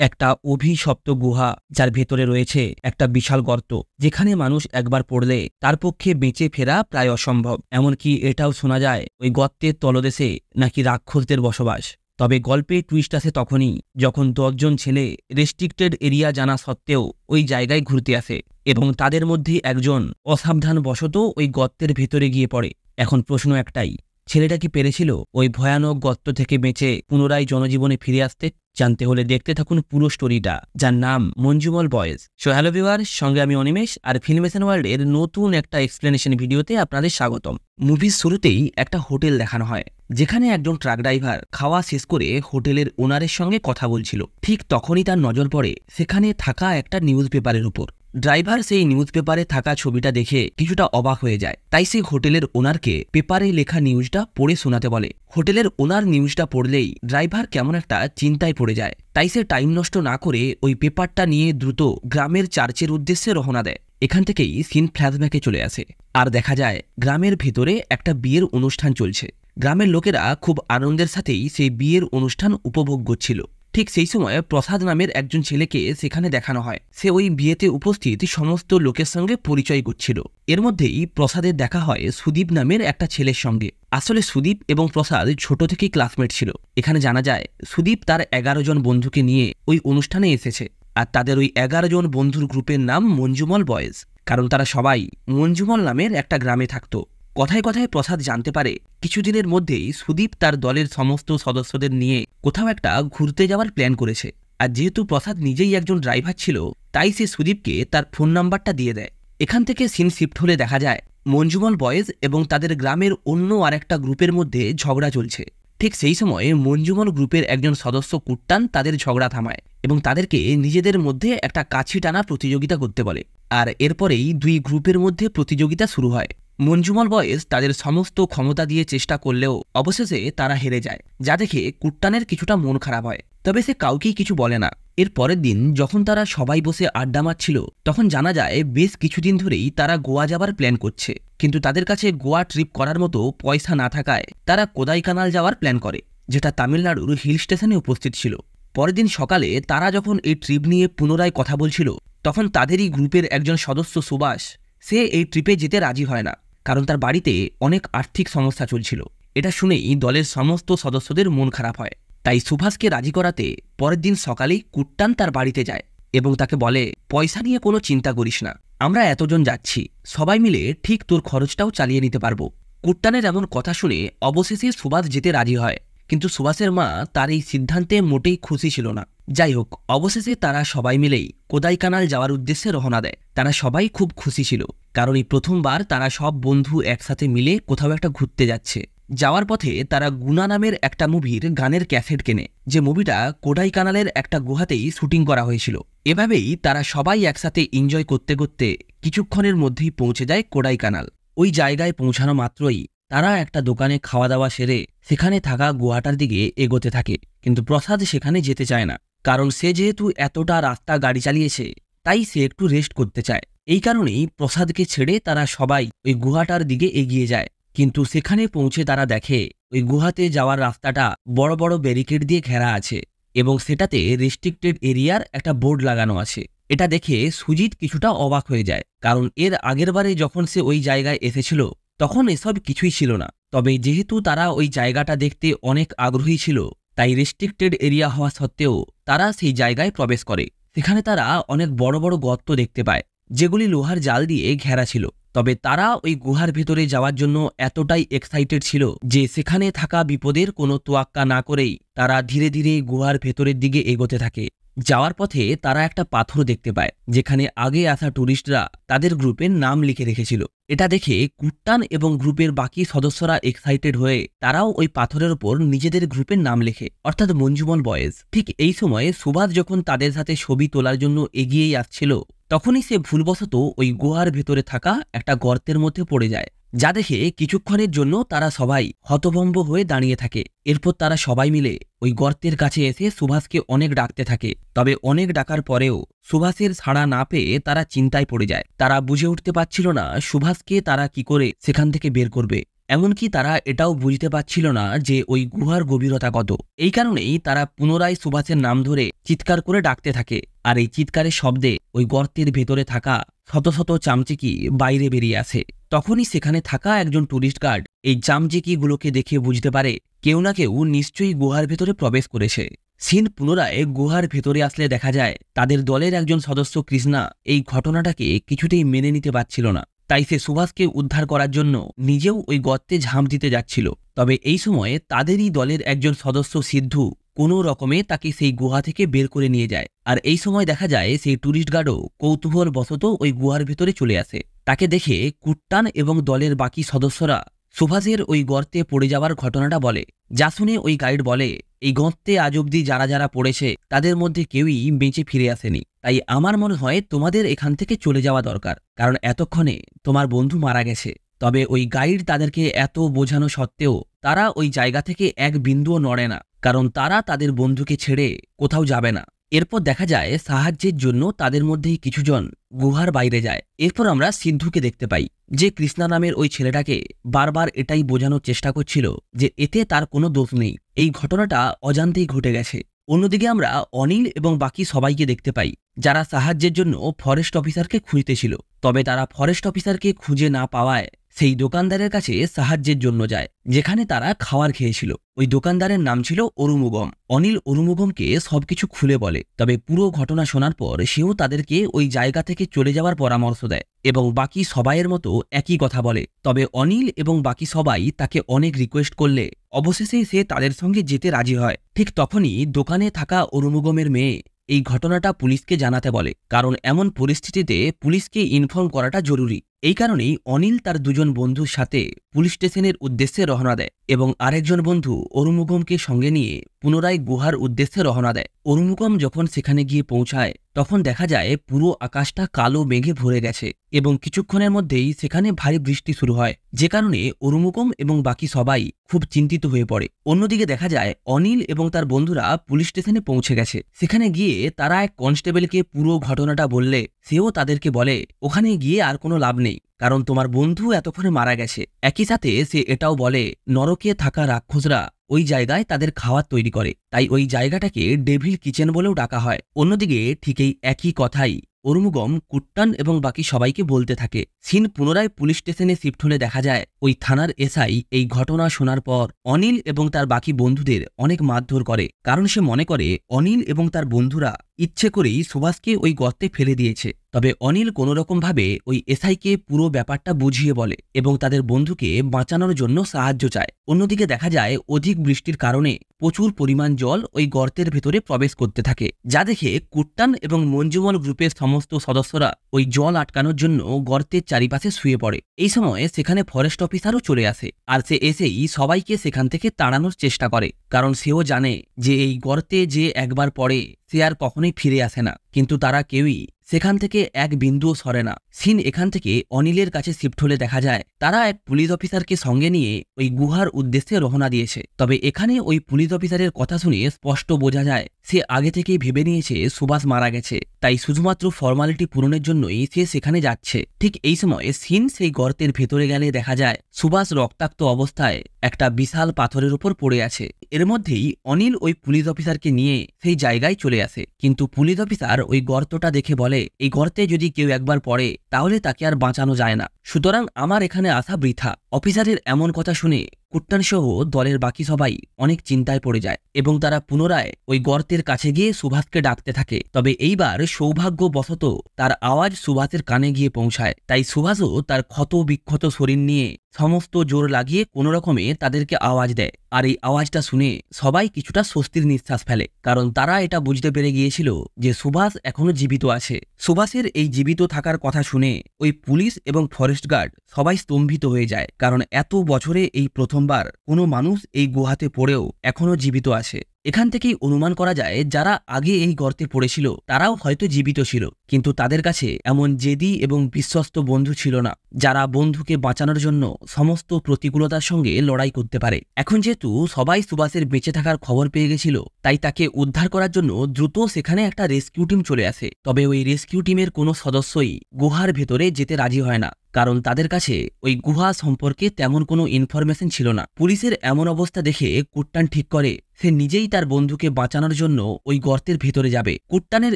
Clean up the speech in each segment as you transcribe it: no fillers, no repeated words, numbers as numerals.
একটা অভিশপ্ত গুহা, যার ভেতরে রয়েছে একটা বিশাল গর্ত, যেখানে মানুষ একবার পড়লে তার পক্ষে বেঁচে ফেরা প্রায় অসম্ভব। এমনকি এটাও শোনা যায় ওই গর্তের তলদেশে নাকি রাক্ষসদের বসবাস। তবে গল্পে টুইস্ট আসে তখনই যখন 10 জন ছেলে রেস্ট্রিক্টেড এরিয়া জানা সত্ত্বেও ওই জায়গায় ঘুরতে আসে এবং তাদের মধ্যে একজন অসাবধানবশত ওই গর্তের ভেতরে গিয়ে পড়ে। এখন প্রশ্ন একটাই, ছেলেটা কি পেরেছিল ওই ভয়ানক গর্ত থেকে বেঁচে পুনরায় জনজীবনে ফিরে আসতে? জানতে হলে দেখতে থাকুন পুরো স্টোরিটা, যার নাম Manjummel boys. So hello viewers, সঙ্গে আমি অনিমেষ, আর ফিল্মেশন ওয়ার্ল্ডের নতুন একটা এক্সপ্লেনেশন ভিডিওতে আপনাদের স্বাগতম। মুভির শুরুতেই একটা হোটেল দেখানো হয়, যেখানে একজন ট্রাক ড্রাইভার খাওয়া শেষ করে হোটেলের ওনারের সঙ্গে কথা বলছিল। ঠিক তখনই তার নজর পড়ে সেখানে থাকা একটা নিউজ পেপারের উপর। ড্রাইভার সেই নিউজ পেপারে থাকা ছবিটা দেখে কিছুটা অবাক হয়ে যায়, তাই সে হোটেলের ওনারকে পেপারে লেখা নিউজটা পড়ে শোনাতে বলে। হোটেলের ওনার নিউজটা পড়লেই ড্রাইভার কেমন একটা চিন্তায় পড়ে যায়, তাই সে টাইম নষ্ট না করে ওই পেপারটা নিয়ে দ্রুত গ্রামের চার্চের উদ্দেশ্যে রওনা দেয়। এখান থেকেই সিন ফ্ল্যাশব্যাকে চলে আসে, আর দেখা যায় গ্রামের ভেতরে একটা বিয়ের অনুষ্ঠান চলছে। গ্রামের লোকেরা খুব আনন্দের সাথেই সেই বিয়ের অনুষ্ঠান উপভোগ করছিল। ঠিক সেই সময় প্রসাদ নামের একজন ছেলেকে সেখানে দেখানো হয়। সে ওই বিয়েতে উপস্থিত সমস্ত লোকের সঙ্গে পরিচয় করছিল। এর মধ্যেই প্রসাদের দেখা হয় সুদীপ নামের একটা ছেলের সঙ্গে। আসলে সুদীপ এবং প্রসাদ ছোট থেকেই ক্লাসমেট ছিল। এখানে জানা যায় সুদীপ তার 11 জন বন্ধুকে নিয়ে ওই অনুষ্ঠানে এসেছে, আর তাদের ওই 11 জন বন্ধুর গ্রুপের নাম মঞ্জুমল বয়েজ, কারণ তারা সবাই মঞ্জুমল নামের একটা গ্রামে থাকতো। কথায় কথায় প্রসাদ জানতে পারে কিছুদিনের মধ্যেই সুদীপ তার দলের সমস্ত সদস্যদের নিয়ে কোথাও একটা ঘুরতে যাওয়ার প্ল্যান করেছে। আর যেহেতু প্রসাদ নিজেই একজন ড্রাইভার ছিল, তাই সে সুদীপকে তার ফোন নাম্বারটা দিয়ে দেয়। এখান থেকে সিন শিফট হলে দেখা যায় মঞ্জুমল বয়েজ এবং তাদের গ্রামের অন্য আরেকটা গ্রুপের মধ্যে ঝগড়া চলছে। ঠিক সেই সময়ে মঞ্জুমল গ্রুপের একজন সদস্য কুট্টান তাদের ঝগড়া থামায় এবং তাদেরকে নিজেদের মধ্যে একটা কাছি টানা প্রতিযোগিতা করতে বলে। আর এরপরেই দুই গ্রুপের মধ্যে প্রতিযোগিতা শুরু হয়। মঞ্জুমল বয়েজ তাদের সমস্ত ক্ষমতা দিয়ে চেষ্টা করলেও অবশেষে তারা হেরে যায়, যা দেখে কুট্টানের কিছুটা মন খারাপ হয়। তবে সে কাউকেই কিছু বলে না। এর পরের দিন যখন তারা সবাই বসে আড্ডা মারছিল, তখন জানা যায় বেশ কিছুদিন ধরেই তারা গোয়া যাবার প্ল্যান করছে, কিন্তু তাদের কাছে গোয়া ট্রিপ করার মতো পয়সা না থাকায় তারা কোদাইকানাল যাওয়ার প্ল্যান করে, যেটা তামিলনাড়ুর হিল স্টেশনে উপস্থিত ছিল। পরের দিন সকালে তারা যখন এই ট্রিপ নিয়ে পুনরায় কথা বলছিল, তখন তাদেরই গ্রুপের একজন সদস্য সুভাষ, সে এই ট্রিপে যেতে রাজি হয় না, কারণ তার বাড়িতে অনেক আর্থিক সমস্যা চলছিল। এটা শুনেই দলের সমস্ত সদস্যদের মন খারাপ হয়। তাই সুভাষকে রাজি করাতে পরের দিন সকালেই কুট্টান তার বাড়িতে যায় এবং তাকে বলে, পয়সা নিয়ে কোনো চিন্তা করিস না, আমরা এতজন যাচ্ছি, সবাই মিলে ঠিক তোর খরচটাও চালিয়ে নিতে পারবো। কুট্টানের এমন কথা শুনে অবশেষে সুভাষ যেতে রাজি হয়, কিন্তু সুভাষের মা তার এই সিদ্ধান্তে মোটেই খুশি ছিল না। যাই হোক, অবশেষে তারা সবাই মিলেই কোদাইকানাল যাওয়ার উদ্দেশ্যে রওনা দেয়। তারা সবাই খুব খুশি ছিল, কারণ এই প্রথমবার তারা সব বন্ধু একসাথে মিলে কোথাও একটা ঘুরতে যাচ্ছে। যাওয়ার পথে তারা গুনা নামের একটা মুভির গানের ক্যাসেট কেনে, যে মুভিটা কোডাইকানালের একটা গুহাতেই শুটিং করা হয়েছিল। এভাবেই তারা সবাই একসাথে এনজয় করতে করতে কিছুক্ষণের মধ্যেই পৌঁছে যায় কোডাইকানাল। ওই জায়গায় পৌঁছানো মাত্রই তারা একটা দোকানে খাওয়া দাওয়া সেরে সেখানে থাকা গুহাটার দিকে এগোতে থাকে। কিন্তু প্রসাদ সেখানে যেতে চায় না, কারণ সে যেহেতু এতটা রাস্তা গাড়ি চালিয়েছে, তাই সে একটু রেস্ট করতে চায়। এই কারণেই প্রসাদকে ছেড়ে তারা সবাই ওই গুহাটার দিকে এগিয়ে যায়। কিন্তু সেখানে পৌঁছে তারা দেখে ওই গুহাতে যাওয়ার রাস্তাটা বড় বড় ব্যারিকেড দিয়ে ঘেরা আছে এবং সেটাতে রেস্ট্রিক্টেড এরিয়ার একটা বোর্ড লাগানো আছে। এটা দেখে সুজিত কিছুটা অবাক হয়ে যায়, কারণ এর আগেরবারে যখন সে ওই জায়গায় এসেছিল তখন এসব কিছুই ছিল না। তবে যেহেতু তারা ওই জায়গাটা দেখতে অনেক আগ্রহী ছিল, তাই রেস্ট্রিক্টেড এরিয়া হওয়া সত্ত্বেও তারা সেই জায়গায় প্রবেশ করে। সেখানে তারা অনেক বড় বড় গর্ত দেখতে পায়, যেগুলি লোহার জাল দিয়ে ঘেরা ছিল। তবে তারা ওই গুহার ভেতরে যাওয়ার জন্য এতটাই এক্সাইটেড ছিল যে সেখানে থাকা বিপদের কোনো তোয়াক্কা না করেই তারা ধীরে ধীরে গুহার ভেতরের দিকে এগোতে থাকে। যাওয়ার পথে তারা একটা পাথর দেখতে পায়, যেখানে আগে আসা টুরিস্টরা তাদের গ্রুপের নাম লিখে রেখেছিল। এটা দেখে কুট্টান এবং গ্রুপের বাকি সদস্যরা এক্সাইটেড হয়ে তারাও ওই পাথরের উপর নিজেদের গ্রুপের নাম লেখে, অর্থাৎ মঞ্জুমল বয়েজ। ঠিক এই সময়ে সুভাষ যখন তাদের সাথে ছবি তোলার জন্য এগিয়েই আসছিল, তখনই সে ভুলবশত ওই গুহার ভেতরে থাকা একটা গর্তের মধ্যে পড়ে যায়, যা দেখে কিছুক্ষণের জন্য তারা সবাই হতভম্ব হয়ে দাঁড়িয়ে থাকে। এরপর তারা সবাই মিলে ওই গর্তের কাছে এসে সুভাষকে অনেক ডাকতে থাকে। তবে অনেক ডাকার পরেও সুভাষের সাড়া না পেয়ে তারা চিন্তায় পড়ে যায়। তারা বুঝে উঠতে পারছিল না সুভাষকে তারা কি করে সেখান থেকে বের করবে। এমনকি তারা এটাও বুঝতে পারছিল না যে ওই গুহার গভীরতা কত। এই কারণেই তারা পুনরায় সুভাষের নাম ধরে চিৎকার করে ডাকতে থাকে, আর এই চিৎকারের শব্দে ওই গর্তের ভেতরে থাকা শত শত চামচিকি বাইরে বেরিয়ে আসে। তখনই সেখানে থাকা একজন টুরিস্ট গার্ড এই চামচিকিগুলোকে দেখে বুঝতে পারে কেউ না কেউ নিশ্চয়ই গুহার ভেতরে প্রবেশ করেছে। সিন পুনরায় গুহার ভেতরে আসলে দেখা যায় তাদের দলের একজন সদস্য কৃষ্ণা এই ঘটনাটাকে কিছুতেই মেনে নিতে পারছিল না। তাই সে সুভাষকে উদ্ধার করার জন্য নিজেও ওই গর্তে ঝাঁপ দিতে যাচ্ছিল। তবে এই সময়ে তাদেরই দলের একজন সদস্য সিদ্ধু কোনো রকমে তাকে সেই গুহা থেকে বের করে নিয়ে যায়। আর এই সময় দেখা যায় সেই টুরিস্ট গার্ডও কৌতূহলবশত ওই গুহার ভেতরে চলে আসে। তাকে দেখে কুট্টান এবং দলের বাকি সদস্যরা সুভাষের ওই গর্তে পড়ে যাওয়ার ঘটনাটা বলে, যা শুনে ওই গাইড বলে, এই গর্তে আজ অব্দি যারা যারা পড়েছে তাদের মধ্যে কেউই বেঁচে ফিরে আসেনি। তাই আমার মনে হয় তোমাদের এখান থেকে চলে যাওয়া দরকার, কারণ এতক্ষণে তোমার বন্ধু মারা গেছে। তবে ওই গাইড তাদেরকে এত বোঝানো সত্ত্বেও তারা ওই জায়গা থেকে এক বিন্দুও নড়ে না, কারণ তারা তাদের বন্ধুকে ছেড়ে কোথাও যাবে না। এরপর দেখা যায় সাহায্যের জন্য তাদের মধ্যেই কিছুজন গুহার বাইরে যায়। এরপর আমরা সিদ্ধুকে দেখতে পাই, যে কৃষ্ণা নামের ওই ছেলেটাকে বারবার এটাই বোঝানোর চেষ্টা করছিল যে এতে তার কোনো দোষ নেই, এই ঘটনাটা অজান্তেই ঘটে গেছে। অন্যদিকে আমরা অনিল এবং বাকি সবাইকে দেখতে পাই যারা সাহায্যের জন্য ফরেস্ট অফিসারকে খুঁজতেছিল। তবে তারা ফরেস্ট অফিসারকে খুঁজে না পাওয়ায় সেই দোকানদারের কাছে সাহায্যের জন্য যায়, যেখানে তারা খাবার খেয়েছিল। ওই দোকানদারের নাম ছিল অরুমুগম। অনিল অরুমুগমকে সবকিছু খুলে বলে, তবে পুরো ঘটনা শোনার পর সেও তাদেরকে ওই জায়গা থেকে চলে যাওয়ার পরামর্শ দেয় এবং বাকি সবাইয়ের মতো একই কথা বলে। তবে অনিল এবং বাকি সবাই তাকে অনেক রিকোয়েস্ট করলে অবশেষে সে তাদের সঙ্গে যেতে রাজি হয়। ঠিক তখনই দোকানে থাকা অরুমুগমের মেয়ে এই ঘটনাটা পুলিশকে জানাতে বলে, কারণ এমন পরিস্থিতিতে পুলিশকে ইনফর্ম করাটা জরুরি। এই কারণেই অনিল তার দুজন বন্ধুর সাথে পুলিশ স্টেশনের উদ্দেশ্যে রওনা দেয় এবং আরেকজন বন্ধু অরুমুগমকে সঙ্গে নিয়ে পুনরায় গুহার উদ্দেশ্যে রওনা দেয়। অরুমুগম যখন সেখানে গিয়ে পৌঁছায় তখন দেখা যায় পুরো আকাশটা কালো মেঘে ভরে গেছে এবং কিছুক্ষণের মধ্যেই সেখানে ভারী বৃষ্টি শুরু হয়, যে কারণে অরুমুগম এবং বাকি সবাই খুব চিন্তিত হয়ে পড়ে। অন্যদিকে দেখা যায় অনিল এবং তার বন্ধুরা পুলিশ স্টেশনে পৌঁছে গেছে। সেখানে গিয়ে তারা এক কনস্টেবলকে পুরো ঘটনাটা বললে সেও তাদেরকে বলে, ওখানে গিয়ে আর কোনো লাভ নেই, কারণ তোমার বন্ধু এতক্ষণে মারা গেছে। একই সাথে সে এটাও বলে নরকে থাকা রাক্ষসরা ওই জায়গায় তাদের খাবার তৈরি করে, তাই ওই জায়গাটাকে ডেভিল কিচেন বলেও ডাকা হয়। অন্যদিকে ঠিক এই একই কথাই অরুমুগম কুট্টান এবং বাকি সবাইকে বলতে থাকে। সিন পুনরায় পুলিশ স্টেশনে শিফট হলে দেখা যায় ওই থানার এসআই এই ঘটনা শোনার পর অনিল এবং তার বাকি বন্ধুদের অনেক মারধর করে, কারণ সে মনে করে অনিল এবং তার বন্ধুরা ইচ্ছে করেই সুভাষকে ওই গর্তে ফেলে দিয়েছে। তবে অনিল কোনোরকমভাবে ওই এসআইকে পুরো ব্যাপারটা বুঝিয়ে বলে এবং তাদের বন্ধুকে বাঁচানোর জন্য সাহায্য চায়। অন্যদিকে দেখা যায় অধিক বৃষ্টির কারণে প্রচুর পরিমাণ জল ওই গর্তের ভেতরে প্রবেশ করতে থাকে, যা দেখে কুট্টান এবং মঞ্জুমল গ্রুপের সমস্ত সদস্যরা ওই জল আটকানোর জন্য গর্তের চারিপাশে শুয়ে পড়ে। এই সময় সেখানে ফরেস্ট অফিসারও চলে আসে, আর সে এসেই সবাইকে সেখান থেকে তাড়ানোর চেষ্টা করে, কারণ সেও জানে যে এই গর্তে যে একবার পড়ে সে আর কখনোই ফিরে আসে না। কিন্তু তারা কেউই সেখান থেকে এক বিন্দুও সরে না। সিন এখান থেকে অনিলের কাছে শিফট হলে দেখা যায় তারা এক পুলিশ অফিসারকে সঙ্গে নিয়ে ওই গুহার উদ্দেশ্যে রওনা দিয়েছে। তবে এখানে ওই পুলিশ অফিসারের কথা শুনে স্পষ্ট বোঝা যায় সে আগে থেকেই ভেবে নিয়েছে সুভাষ মারা গেছে, তাই শুধুমাত্র ফর্মালিটি পূরণের জন্যই সে সেখানে যাচ্ছে। ঠিক এই সময় সিন সেই গর্তের ভেতরে গেলে দেখা যায় সুভাষ রক্তাক্ত অবস্থায় একটা বিশাল পাথরের উপর পড়ে আছে। এর মধ্যেই অনিল ওই পুলিশ অফিসারকে নিয়ে সেই জায়গায় চলে আসে, কিন্তু পুলিশ অফিসার ওই গর্তটা দেখে বলে এই গর্তে যদি কেউ একবার পড়ে তাহলে তাকে আর বাঁচানো যায় না, সুতরাং আমার এখানে আসা বৃথা। অফিসারের এমন কথা শুনে কুট্টান সহ দলের বাকি সবাই অনেক চিন্তায় পড়ে যায় এবং তারা পুনরায় ওই গর্তের কাছে গিয়ে সুভাষকে ডাকতে থাকে। তবে এইবার সৌভাগ্যবশত তার আওয়াজ সুভাষের কানে গিয়ে পৌঁছায়, তাই সুভাষও তার ক্ষত বিক্ষত শরীর নিয়ে সমস্ত জোর লাগিয়ে কোনো রকমে তাদেরকে আওয়াজ দেয়। আর এই আওয়াজটা শুনে সবাই কিছুটা স্বস্তির নিঃশ্বাস ফেলে, কারণ তারা এটা বুঝতে পেরে গিয়েছিল যে সুভাষ এখনো জীবিত আছে। সুভাষের এই জীবিত থাকার কথা শুনে ওই পুলিশ এবং ফরেস্ট গার্ড সবাই স্তম্ভিত হয়ে যায়, কারণ এত বছরে এই প্রথমবার কোনো মানুষ এই গুহাতে পড়েও এখনো জীবিত আছে। এখান থেকেই অনুমান করা যায় যারা আগে এই গর্তে পড়েছিল তারাও হয়তো জীবিত ছিল, কিন্তু তাদের কাছে এমন জেদি এবং বিশ্বস্ত বন্ধু ছিল না যারা বন্ধুকে বাঁচানোর জন্য সমস্ত প্রতিকূলতার সঙ্গে লড়াই করতে পারে। এখন যেহেতু সবাই সুভাষের বেঁচে থাকার খবর পেয়ে গেছিল, তাই তাকে উদ্ধার করার জন্য দ্রুত সেখানে একটা রেস্কিউ টিম চলে আসে। তবে ওই রেস্কিউ টিমের কোনো সদস্যই গুহার ভেতরে যেতে রাজি হয় না, কারণ তাদের কাছে ওই গুহা সম্পর্কে তেমন কোনো ইনফরমেশন ছিল না। পুলিশের এমন অবস্থা দেখে কুট্টান ঠিক করে সে নিজেই তার বন্ধুকে বাঁচানোর জন্য ওই গর্তের ভেতরে যাবে। কুট্টানের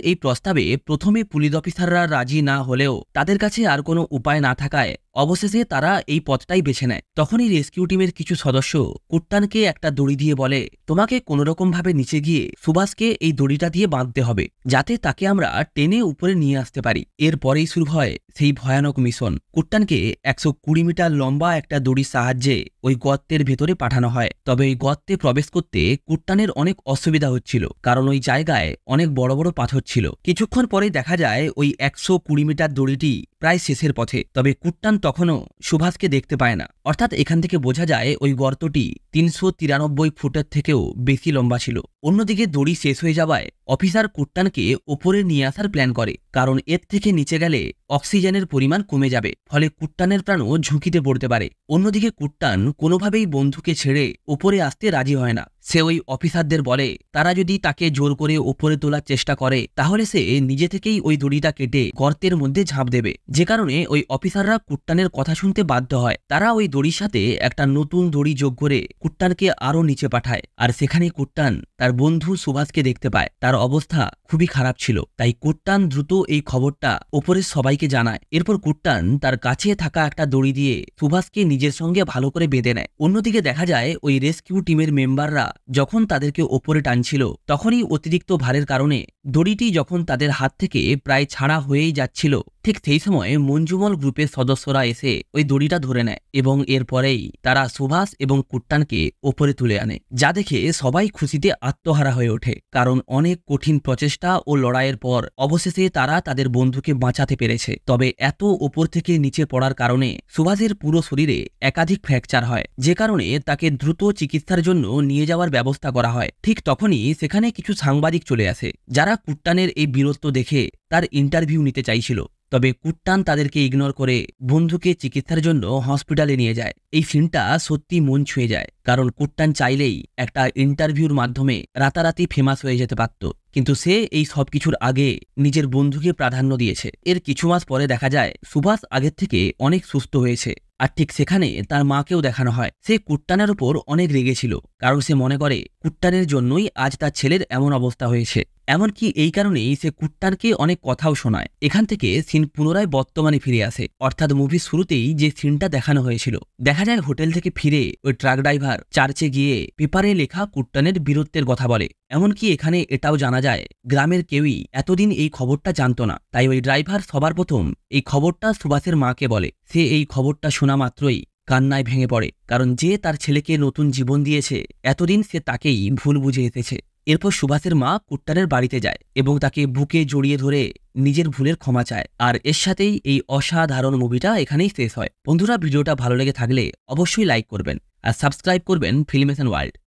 এই প্রস্তাবে প্রথমে পুলিশ অফিসাররা রাজি না হলেও তাদের কাছে আর কোনো উপায় না থাকায় অবশেষে তারা এই পথটাই বেছে নেয়। তখনই রেস্কিউ টিমের কিছু সদস্য কুট্টানকে একটা দড়ি দিয়ে বলে, তোমাকে কোনোরকম ভাবে নিচে গিয়ে সুভাষকে এই দড়িটা দিয়ে বাঁধতে হবে, যাতে তাকে আমরা টেনে উপরে নিয়ে আসতে পারি। এরপরেই শুরু হয় সেই ভয়ানক মিশন। কুট্টানকে 120 মিটার লম্বা একটা দড়ির সাহায্যে ওই গর্তের ভেতরে পাঠানো হয়। তবে ওই গর্তে প্রবেশ করতে কুট্টানের অনেক অসুবিধা হচ্ছিল, কারণ ওই জায়গায় অনেক বড় বড় পাথর ছিল। কিছুক্ষণ পরেই দেখা যায় ওই 120 মিটার দড়িটি প্রায় শেষের পথে। তবে কুট্টান তখনও সুভাষকে দেখতে পায় না। অর্থাৎ এখান থেকে বোঝা যায় ওই গর্তটি 393 ফুটের থেকেও বেশি লম্বা ছিল। অন্যদিকে দড়ি শেষ হয়ে যাওয়ায় অফিসার কুট্টানকে ওপরে নিয়ে আসার প্ল্যান করে, কারণ এর থেকে নিচে গেলে অক্সিজেনের পরিমাণ কমে যাবে, ফলে কুট্টানের প্রাণও ঝুঁকিতে পড়তে পারে। অন্যদিকে কুট্টান কোনোভাবেই বন্ধুকে ছেড়ে ওপরে আসতে রাজি হয় না। সে ওই অফিসারদের বলে তারা যদি তাকে জোর করে ওপরে তোলার চেষ্টা করে তাহলে সে নিজে থেকেই ওই দড়িটা কেটে গর্তের মধ্যে ঝাঁপ দেবে, যে কারণে ওই অফিসাররা কুট্টানের কথা শুনতে বাধ্য হয়। তারা ওই দড়ির সাথে একটা নতুন দড়ি যোগ করে কুট্টানকে আরো নিচে পাঠায়। আর সেখানে কুট্টান তার বন্ধু সুভাষকে দেখতে পায়। তার অবস্থা খুবই খারাপ ছিল, তাই কুট্টান দ্রুত এই খবরটা ওপরের সবাইকে জানায়। এরপর কুট্টান তার কাছে থাকা একটা দড়ি দিয়ে সুভাষকে নিজের সঙ্গে ভালো করে বেঁধে নেয়। অন্যদিকে দেখা যায় ওই রেস্কিউ টিমের মেম্বাররা যখন তাদেরকে ওপরে টানছিল তখনই অতিরিক্ত ভারের কারণে দড়িটি যখন তাদের হাত থেকে প্রায় ছাড়া হয়েই যাচ্ছিল, ঠিক সেই সময় মঞ্জুমল গ্রুপের সদস্যরা এসে ওই দড়িটা ধরে নেয় এবং এরপরেই তারা সুভাষ এবং কুট্টানকে ওপরে তুলে আনে, যা দেখে সবাই খুশিতে আত্মহারা হয়ে ওঠে। কারণ অনেক কঠিন প্রচেষ্টা ও লড়াইয়ের পর অবশেষে তারা তাদের বন্ধুকে বাঁচাতে পেরেছে। তবে এত ওপর থেকে নিচে পড়ার কারণে সুভাষের পুরো শরীরে একাধিক ফ্র্যাকচার হয়, যে কারণে তাকে দ্রুত চিকিৎসার জন্য নিয়ে যাওয়ার ব্যবস্থা করা হয়। ঠিক তখনই সেখানে কিছু সাংবাদিক চলে আসে, যারা কুট্টানের এই বীরত্ব দেখে তার ইন্টারভিউ নিতে চাইছিল। তবে কুট্টান তাদেরকে ইগনোর করে বন্ধুকে চিকিৎসার জন্য হসপিটালে নিয়ে যায়। এই সিনটা সত্যি মন ছুঁয়ে যায়, কারণ কুট্টান চাইলেই একটা ইন্টারভিউর মাধ্যমে রাতারাতি ফেমাস হয়ে যেতে পারত, কিন্তু সে এই সব কিছুর আগে নিজের বন্ধুকে প্রাধান্য দিয়েছে। এর কিছু মাস পরে দেখা যায় সুভাষ আগের থেকে অনেক সুস্থ হয়েছে। আর ঠিক সেখানে তার মাকেও দেখানো হয়। সে কুট্টানের উপর অনেক রেগেছিল, কারণ সে মনে করে কুট্টানের জন্যই আজ তার ছেলের এমন অবস্থা হয়েছে। এমনকি এই কারণেই সে কুট্টানকে অনেক কথাও শোনায়। এখান থেকে সিন পুনরায় বর্তমানে ফিরে আসে, অর্থাৎ মুভির শুরুতেই যে সিনটা দেখানো হয়েছিল। দেখা যায় হোটেল থেকে ফিরে ওই ট্রাক ড্রাইভার চার্চে গিয়ে পেপারে লেখা কুট্টানের বীরত্বের কথা বলে। এমনকি এখানে এটাও জানা যায় গ্রামের কেউই এতদিন এই খবরটা জানতো না, তাই ওই ড্রাইভার সবার প্রথম এই খবরটা সুভাষের মাকে বলে। সে এই খবরটা শোনা মাত্রই কান্নায় ভেঙে পড়ে, কারণ যে তার ছেলেকে নতুন জীবন দিয়েছে এতদিন সে তাকেই ভুল বুঝে এসেছে। এরপর সুভাষের মা কুট্টানের বাড়িতে যায় এবং তাকে বুকে জড়িয়ে ধরে নিজের ভুলের ক্ষমা চায়। আর এর সাথেই এই অসাধারণ মুভিটা এখানেই শেষ হয়। বন্ধুরা, ভিডিওটা ভালো লেগে থাকলে অবশ্যই লাইক করবেন আর সাবস্ক্রাইব করবেন ফিল্মেশন ওয়ার্ল্ড।